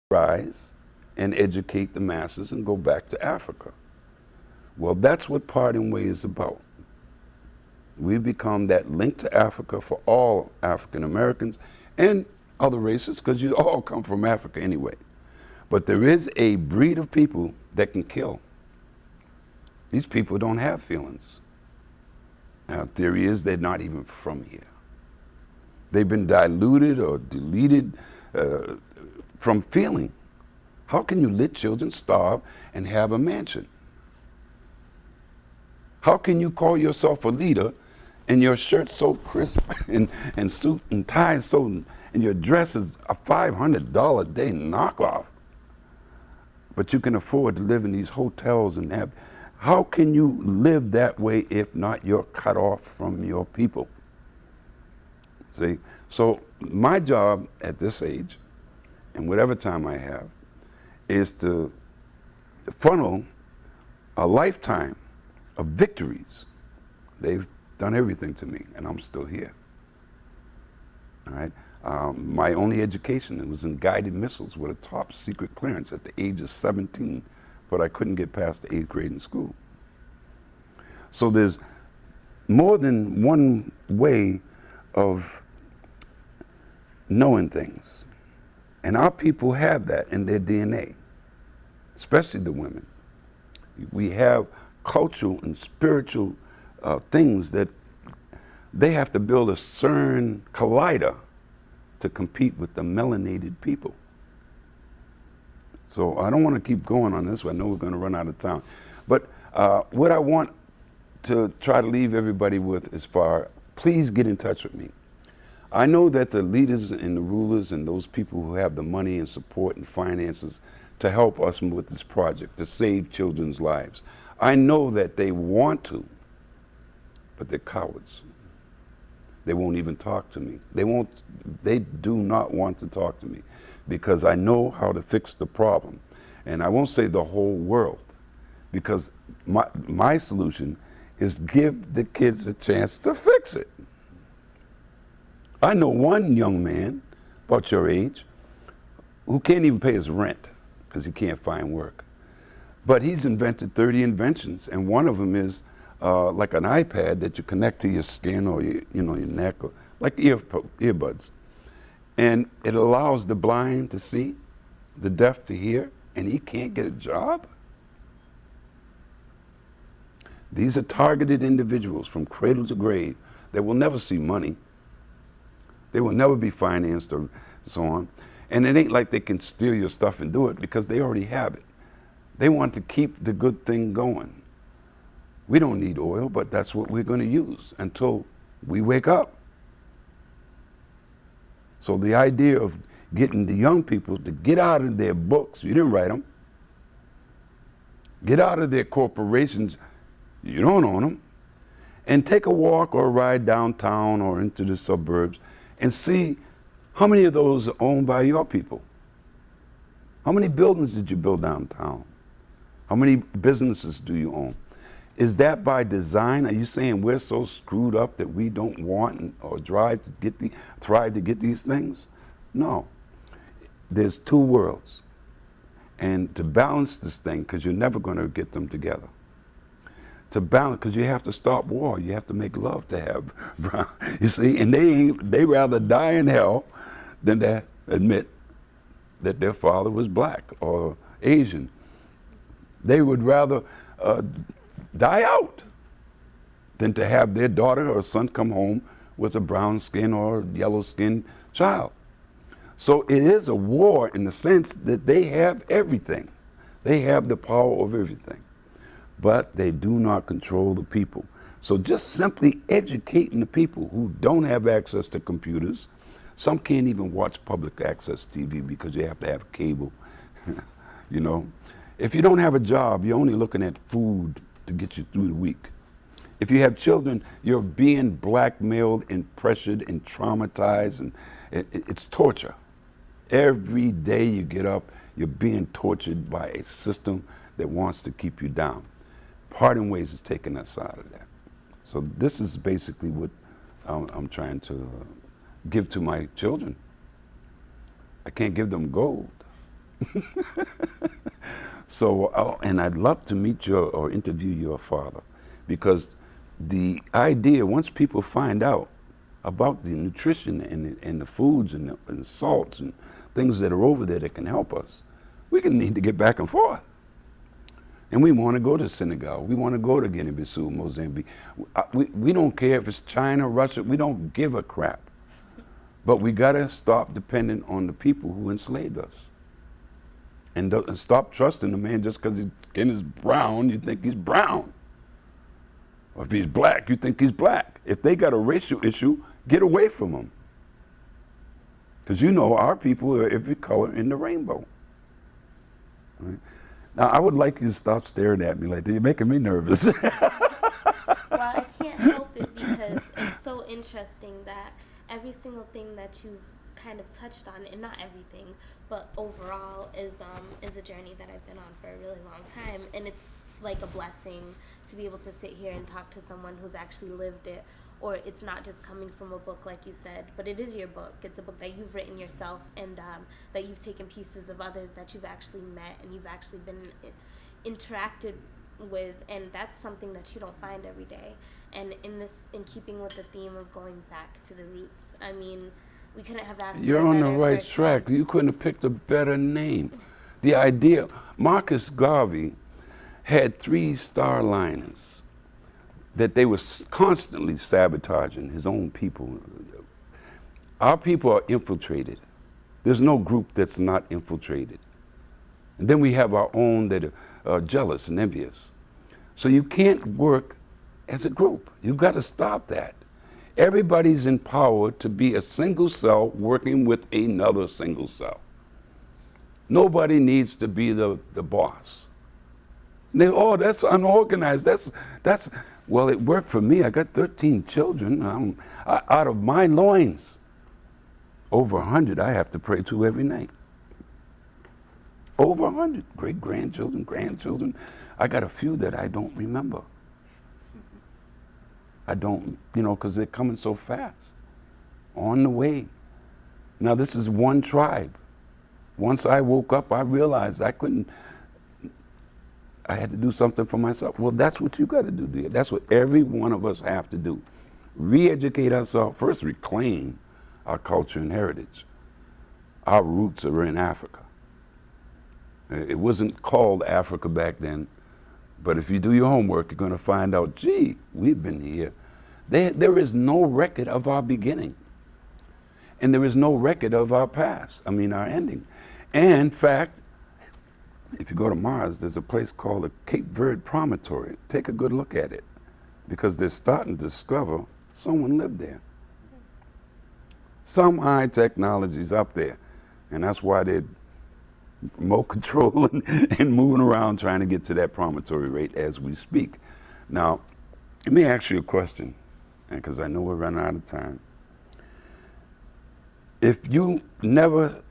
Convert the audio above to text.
rise and educate the masses and go back to Africa. Well, that's what Parting Way is about. We've become that link to Africa for all African Americans and other races, because you all come from Africa anyway. But there is a breed of people that can kill. These people don't have feelings. Now, theory is they're not even from here. They've been diluted or deleted from feeling. How can you let children starve and have a mansion? How can you call yourself a leader and your shirt so crisp and suit and tie so, and your dress is a $500 a day knockoff, but you can afford to live in these hotels and have, how can you live that way if not you're cut off from your people? See, so my job at this age, and whatever time I have, is to funnel a lifetime of victories. They've done everything to me, and I'm still here. All right. My only education was in guided missiles with a top secret clearance at the age of 17, but I couldn't get past the 8th grade in school. So there's more than one way of knowing things. And our people have that in their DNA, especially the women. We have cultural and spiritual things that they have to build a CERN collider to compete with the melanated people. So I don't want to keep going on this one. I know we're going to run out of time. But what I want to try to leave everybody with is please get in touch with me. I know that the leaders and the rulers and those people who have the money and support and finances to help us with this project, to save children's lives, I know that they want to, but they're cowards. They won't even talk to me. They do not want to talk to me because I know how to fix the problem. And I won't say the whole world, because my solution is give the kids a chance to fix it. I know one young man, about your age, who can't even pay his rent because he can't find work. But he's invented 30 inventions, and one of them is like an iPad that you connect to your skin or your neck, or like earbuds. And it allows the blind to see, the deaf to hear, and he can't get a job? These are targeted individuals from cradle to grave that will never see money. They will never be financed or so on. And it ain't like they can steal your stuff and do it because they already have it. They want to keep the good thing going. We don't need oil, but that's what we're going to use until we wake up. So the idea of getting the young people to get out of their books, you didn't write them, get out of their corporations, you don't own them, and take a walk or a ride downtown or into the suburbs and see how many of those are owned by your people. How many buildings did you build downtown? How many businesses do you own? Is that by design? Are you saying we're so screwed up that we don't want or thrive to get these things? No. There's two worlds. And to balance this thing, because you're never going to get them together. To balance, because you have to stop war. You have to make love to have, you see, and they rather die in hell than to admit that their father was black or Asian. They would rather die out than to have their daughter or son come home with a brown skin or yellow skinned child. So it is a war in the sense that they have everything. They have the power over everything, but they do not control the people. So just simply educating the people who don't have access to computers. Some can't even watch public access TV because you have to have cable, you know. If you don't have a job, you're only looking at food to get you through the week. If you have children, you're being blackmailed and pressured and traumatized, and it's torture. Every day you get up, you're being tortured by a system that wants to keep you down. Parting Ways is taking us out of that. So this is basically what I'm trying to give to my children. I can't give them gold. So, and I'd love to meet your or interview your father, because the idea, once people find out about the nutrition and the foods and the salts and things that are over there that can help us, we can need to get back and forth. And we want to go to Senegal. We want to go to Guinea-Bissau, Mozambique. We don't care if it's China, Russia. We don't give a crap. But we got to stop depending on the people who enslaved us. And stop trusting the man just because his skin is brown, you think he's brown. Or if he's black, you think he's black. If they got a racial issue, get away from them. Because you know our people are every color in the rainbow. Right? Now, I would like you to stop staring at me like that. You're making me nervous. Well, I can't help it because it's so interesting that every single thing that you've kind of touched on, and not everything, but overall is a journey that I've been on for a really long time, and it's like a blessing to be able to sit here and talk to someone who's actually lived it. Or it's not just coming from a book like you said, but it is your book. It's a book that you've written yourself, and that you've taken pieces of others that you've actually met and you've actually been interacted with, and that's something that you don't find every day. And in keeping with the theme of going back to the roots, I mean, we couldn't have asked. You're on the right track. You couldn't have picked a better name. The idea, Marcus Garvey had 3 starliners that they were constantly sabotaging his own people. Our people are infiltrated. There's no group that's not infiltrated. And then we have our own that are jealous and envious. So you can't work as a group. You've got to stop that. Everybody's empowered to be a single cell working with another single cell. Nobody needs to be the boss. And they, oh, that's unorganized. That's well, it worked for me. I got 13 children. Out of my loins, over 100 I have to pray to every night. Over 100 great-grandchildren, grandchildren. I got a few that I don't remember. I don't, because they're coming so fast, on the way. Now this is one tribe. Once I woke up, I realized I had to do something for myself. Well, that's what you got to do, dear. That's what every one of us have to do. Re-educate ourselves. First, reclaim our culture and heritage. Our roots are in Africa. It wasn't called Africa back then, but if you do your homework, you're going to find out, gee, we've been here. There is no record of our beginning. And there is no record of our past, our ending. And in fact, if you go to Mars, there's a place called the Cape Verde Promontory. Take a good look at it, because they're starting to discover someone lived there. Some high technology's up there, and that's why they're remote control and moving around trying to get to that promontory rate as we speak. Now, let me ask you a question, because I know we're running out of time. If you never